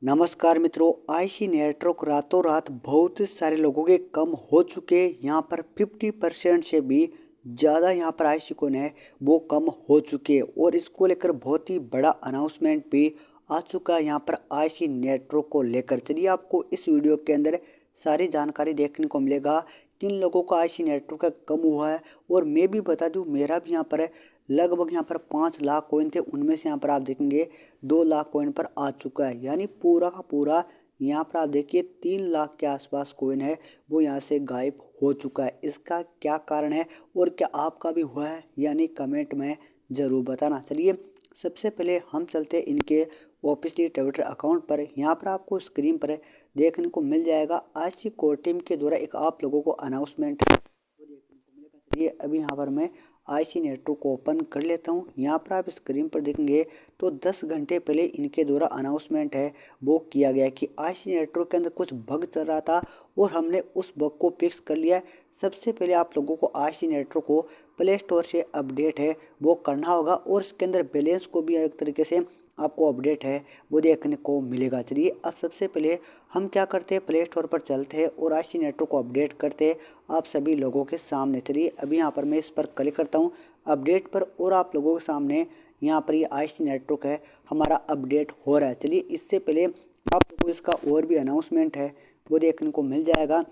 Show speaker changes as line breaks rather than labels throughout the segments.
नमस्कार मित्रों। IC network रातों रात बहुत सारे लोगों के कम हो चुके हैं। यहाँ पर 50% से भी ज़्यादा यहाँ पर आईसी कौन है वो कम हो चुके हैं और इसको लेकर बहुत ही बड़ा अनाउंसमेंट भी आ चुका है यहाँ पर आईसी नेटवर्क को लेकर। चलिए आपको इस वीडियो के अंदर सारी जानकारी देखने को मिलेगा किन लोगों का आईसी नेटवर्क का कम हुआ है। और मैं भी बता दूं मेरा भी यहाँ पर लगभग यहाँ पर 5 लाख कॉइन थे, उनमें से यहाँ पर आप देखेंगे 2 लाख कॉइन पर आ चुका है, यानी पूरा का पूरा यहाँ पर आप देखिए 3 लाख के आसपास कॉइन है वो यहाँ से गायब हो चुका है। इसका क्या कारण है और क्या आपका भी हुआ है यानी कमेंट में ज़रूर बताना। चलिए सबसे पहले हम चलते हैं इनके ऑफिशियल ट्विटर अकाउंट पर। यहाँ पर आपको स्क्रीन पर देखने को मिल जाएगा आईसी कोर टीम के द्वारा एक आप लोगों को अनाउंसमेंट वो देखने को मिलेगा। चलिए अभी यहाँ पर मैं आईसी नेटवर्क को ओपन कर लेता हूँ। यहाँ पर आप स्क्रीन पर देखेंगे तो 10 घंटे पहले इनके द्वारा अनाउंसमेंट है वो किया गया कि आईसी नेटवर्क के अंदर कुछ बग चल रहा था और हमने उस बग को फिक्स कर लिया है। सबसे पहले आप लोगों को आईसी नेटवर्क को प्ले स्टोर से अपडेट है वो करना होगा और इसके अंदर बैलेंस को भी एक तरीके से आपको अपडेट है वो देखने को मिलेगा। चलिए अब सबसे पहले हम क्या करते हैं, प्ले स्टोर पर चलते हैं और आईसी नेटवर्क को अपडेट करते हैं आप सभी लोगों के सामने। चलिए अभी यहाँ पर मैं इस पर क्लिक करता हूँ अपडेट पर और आप लोगों के सामने यहाँ पर ये आईसी नेटवर्क है हमारा अपडेट हो रहा है। चलिए इससे पहले आप लोगों को इसका और भी अनाउंसमेंट है वो देखने को मिल जाएगा।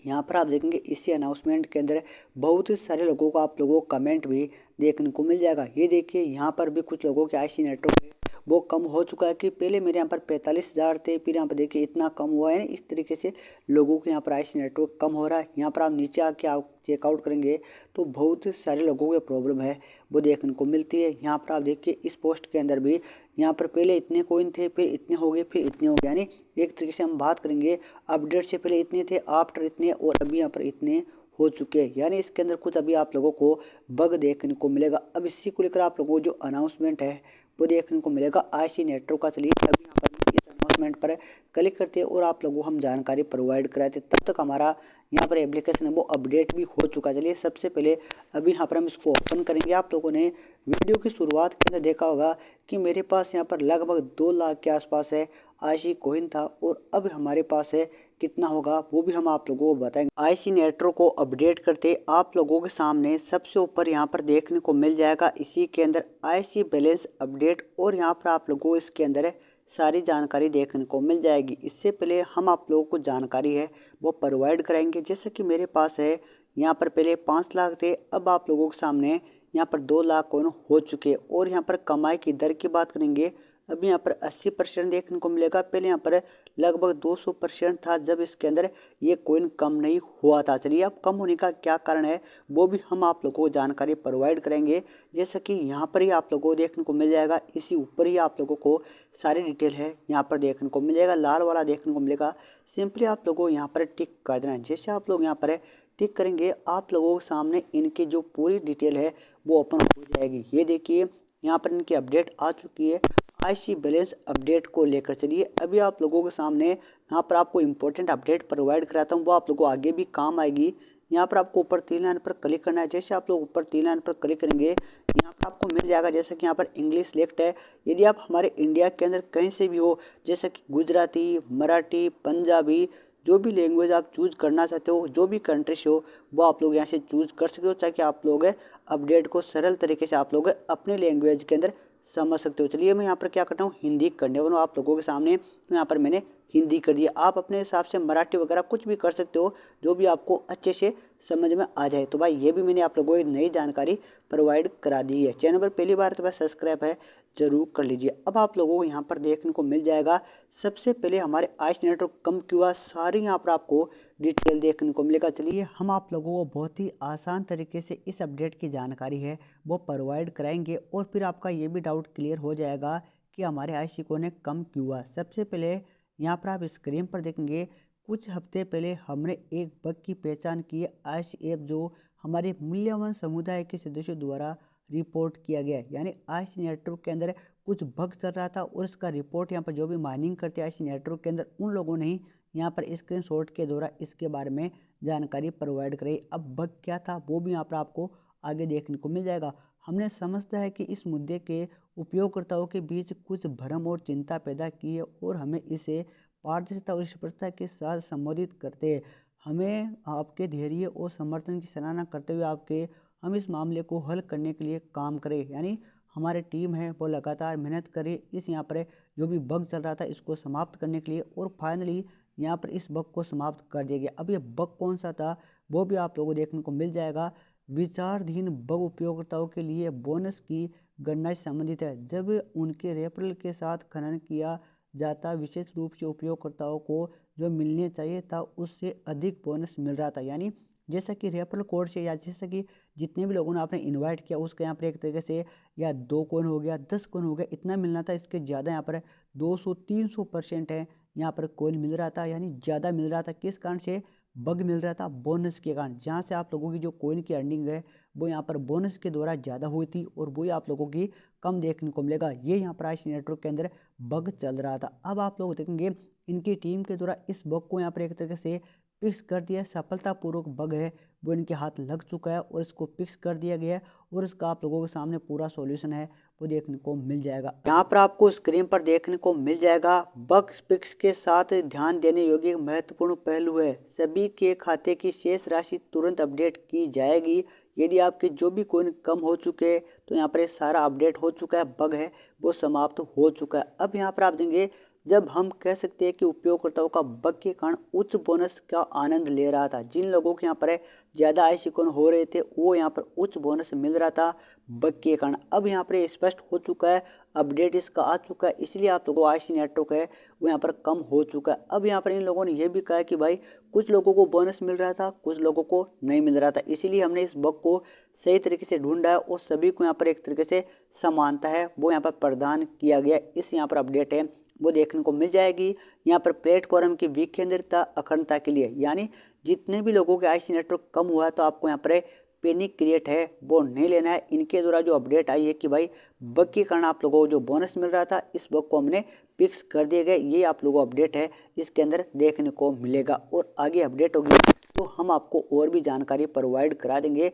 यहाँ पर आप देखेंगे इसी अनाउंसमेंट के अंदर बहुत सारे लोगों को आप लोगों को कमेंट भी देखने को मिल जाएगा। ये देखिए यहाँ पर भी कुछ लोगों के आईसी नेटवर्क वो कम हो चुका है कि पहले मेरे यहाँ पर 45,000 थे, फिर यहाँ पर देखिए इतना कम हुआ है। इस तरीके से लोगों के यहाँ पर आईसी नेटवर्क कम हो रहा है। यहाँ पर आप नीचे आके आप चेकआउट करेंगे तो बहुत सारे लोगों को प्रॉब्लम है वो देखने को मिलती है। यहाँ पर आप देखिए इस पोस्ट के अंदर भी यहाँ पर पहले इतने कॉइन थे, फिर इतने हो गए, फिर इतने हो गए, यानी एक तरीके से हम बात करेंगे अपडेट से पहले इतने थे, आफ्टर इतने और अभी यहाँ पर इतने हो चुके हैं। यानी इसके अंदर कुछ अभी आप लोगों को बग देखने को मिलेगा। अब इसी को लेकर आप लोगों को जो अनाउंसमेंट है वो देखने को मिलेगा आईसी नेटवर्क का। चलिए अभी यहाँ पर इस अनाउंसमेंट पर क्लिक करते हैं और आप लोगों को हम जानकारी प्रोवाइड कराते हैं। तब तक हमारा यहाँ पर एप्लीकेशन है वो अपडेट भी हो चुका है। चलिए सबसे पहले अभी यहाँ पर हम इसको ओपन करेंगे। आप लोगों ने वीडियो की शुरुआत के अंदर देखा होगा कि मेरे पास यहाँ पर लगभग 2 लाख के आसपास है आईसी कॉइन था और अब हमारे पास है कितना होगा वो भी हम आप लोगों को बताएंगे। आईसी नेटवर्क को अपडेट करते आप लोगों के सामने सबसे ऊपर यहाँ पर देखने को मिल जाएगा इसी के अंदर आईसी बैलेंस अपडेट और यहाँ पर आप लोगों को इसके अंदर सारी जानकारी देखने को मिल जाएगी। इससे पहले हम आप लोगों को जानकारी है वो प्रोवाइड कराएंगे। जैसे कि मेरे पास है यहाँ पर पहले 5 लाख थे, अब आप लोगों के सामने यहाँ पर 2 लाख कॉइन हो चुके। और यहाँ पर कमाई की दर की बात करेंगे अभी यहाँ पर 80% देखने को मिलेगा। पहले यहाँ पर लगभग 200% था जब इसके अंदर ये कॉइन कम नहीं हुआ था। चलिए अब कम होने का क्या कारण है वो भी हम आप लोगों को जानकारी प्रोवाइड करेंगे। जैसा कि यहाँ पर ही आप लोगों को देखने को मिल जाएगा, इसी ऊपर ही आप लोगों को सारी डिटेल है यहाँ पर देखने को मिल जाएगा, लाल वाला देखने को मिलेगा। सिंपली आप लोगों को यहाँ पर टिक कर देना है। जैसे आप लोग यहाँ पर टिक करेंगे आप लोगों के सामने इनकी जो पूरी डिटेल है वो ओपन हो जाएगी। ये देखिए यहाँ पर इनकी अपडेट आ चुकी है आईसी बैलेंस अपडेट को लेकर। चलिए अभी आप लोगों के सामने यहाँ पर आपको इंपॉर्टेंट अपडेट प्रोवाइड कराता हूँ वो आप लोगों को आगे भी काम आएगी। यहाँ पर आपको ऊपर 3 लाइन पर क्लिक करना है। जैसे आप लोग ऊपर 3 लाइन पर क्लिक करेंगे यहाँ पर आपको मिल जाएगा जैसा कि यहाँ पर इंग्लिश सिलेक्ट है। यदि आप हमारे इंडिया के अंदर कहीं से भी हो, जैसे कि गुजराती, मराठी, पंजाबी, जो भी लैंग्वेज आप चूज़ करना चाहते हो, जो भी कंट्री से हो वो आप लोग यहाँ से चूज़ कर सकते हो ताकि आप लोग अपडेट को सरल तरीके से आप लोग अपने लैंग्वेज के अंदर समझ सकते हो। चलिए मैं यहाँ पर क्या करता हूँ हिंदी करने वाला हूँ आप लोगों के सामने, तो यहाँ पर मैंने हिंदी कर दिया। आप अपने हिसाब से मराठी वगैरह कुछ भी कर सकते हो जो भी आपको अच्छे से समझ में आ जाए। तो भाई ये भी मैंने आप लोगों को नई जानकारी प्रोवाइड करा दी है। चैनल पर पहली बार तो भाई सब्सक्राइब है ज़रूर कर लीजिए। अब आप लोगों को यहाँ पर देखने को मिल जाएगा सबसे पहले हमारे आईसी नेटवर्क कम क्यों हुआ, सारी यहाँ पर आपको डिटेल देखने को मिलेगा। चलिए हम आप लोगों को बहुत ही आसान तरीके से इस अपडेट की जानकारी है वो प्रोवाइड कराएंगे और फिर आपका ये भी डाउट क्लियर हो जाएगा कि हमारे आईसी को ने कम क्यों हुआ। सबसे पहले यहाँ पर आप स्क्रीन पर देखेंगे कुछ हफ्ते पहले हमने एक बग की पहचान की है आईसी ऐप जो हमारे मूल्यवान समुदाय के सदस्यों द्वारा रिपोर्ट किया गया है। यानी आईसी नेटवर्क के अंदर कुछ बग चल रहा था और इसका रिपोर्ट यहाँ पर जो भी माइनिंग करते हैं आईसी नेटवर्क के अंदर उन लोगों ने ही यहाँ पर स्क्रीनशॉट के द्वारा इसके बारे में जानकारी प्रोवाइड कराई। अब बग क्या था वो भी यहाँ पर आपको आगे देखने को मिल जाएगा। हमने समझता है कि इस मुद्दे के उपयोगकर्ताओं के बीच कुछ भ्रम और चिंता पैदा की है और हमें इसे पारदर्शिता और स्पष्टता के साथ संबोधित करते हैं। हमें आपके धैर्य और समर्थन की सराहना करते हुए हम इस मामले को हल करने के लिए काम करें, यानी हमारी टीम है वो लगातार मेहनत करे इस यहाँ पर जो भी बग चल रहा था इसको समाप्त करने के लिए, और फाइनली यहाँ पर इस बग को समाप्त कर दिया गया। अब ये बग कौन सा था वो भी आप लोगों को देखने को मिल जाएगा। विचाराधीन बग उपयोगकर्ताओं के लिए बोनस की गणना से संबंधित है। जब उनके रेफरल के साथ खनन किया जाता, विशेष रूप से उपयोगकर्ताओं को जो मिलने चाहिए था उससे अधिक बोनस मिल रहा था, यानी जैसा कि रेफरल कोड से या जैसा कि जितने भी लोगों ने आपने इनवाइट किया उसका यहाँ पर एक तरीके से या 2 कोइन हो गया 10 कोइन हो गया इतना मिलना था, इसके ज़्यादा यहाँ पर 200-300% है यहाँ पर कोइन मिल रहा था, यानी ज़्यादा मिल रहा था। किस कारण से? बग मिल रहा था बोनस के कारण, जहाँ से आप लोगों की जो कोइन की अर्निंग है वो यहाँ पर बोनस के द्वारा ज़्यादा हुई थी और वही आप लोगों की कम देखने को मिलेगा। ये यहाँ पर आईसी नेटवर्क के अंदर बग चल रहा था। अब आप लोग देखेंगे इनकी टीम के द्वारा इस बग को यहाँ पर एक तरीके से फिक्स कर दिया, सफलतापूर्वक बग है वो इनके हाथ लग चुका है और इसको फिक्स कर दिया गया है और इसका आप लोगों के सामने पूरा सॉल्यूशन है वो देखने को मिल जाएगा। यहाँ पर आपको स्क्रीन पर देखने को मिल जाएगा। बग फिक्स के साथ ध्यान देने योग्य एक महत्वपूर्ण पहलू है, सभी के खाते की शेष राशि तुरंत अपडेट की जाएगी। यदि आपके जो भी कोइन कम हो चुके हैं तो यहाँ पर ये सारा अपडेट हो चुका है, बग है वो समाप्त हो चुका है। अब यहाँ पर आप देंगे जब हम कह सकते हैं कि उपयोगकर्ताओं का बग के कारण उच्च बोनस का आनंद ले रहा था, जिन लोगों के यहाँ पर ज़्यादा आईसी कोइन हो रहे थे वो यहाँ पर उच्च बोनस मिल रहा था बग के कारण। अब यहाँ पर स्पष्ट हो चुका है, अपडेट इसका आ चुका है, इसलिए आप लोगों को आईसी नेटवर्क है वो यहाँ पर कम हो चुका है। अब यहाँ पर इन लोगों ने यह भी कहा कि भाई कुछ लोगों को बोनस मिल रहा था कुछ लोगों को नहीं मिल रहा था, इसीलिए हमने इस बग को सही तरीके से ढूंढा है और सभी को यहाँ पर एक तरीके से समानता है वो यहाँ पर प्रदान किया गया। इस यहाँ पर अपडेट है वो देखने को मिल जाएगी। यहाँ पर प्लेटफॉर्म की विकेंद्रिता अखंडता के लिए, यानी जितने भी लोगों के आईसी नेटवर्क कम हुआ है तो आपको यहाँ पर पैनिक क्रिएट है वो नहीं लेना है। इनके द्वारा जो अपडेट आई है कि भाई बग के कारण आप लोगों को जो बोनस मिल रहा था इस बग को हमने फिक्स कर दिए गए, ये आप लोगों को अपडेट है इसके अंदर देखने को मिलेगा। और आगे अपडेट होगी तो हम आपको और भी जानकारी प्रोवाइड करा देंगे।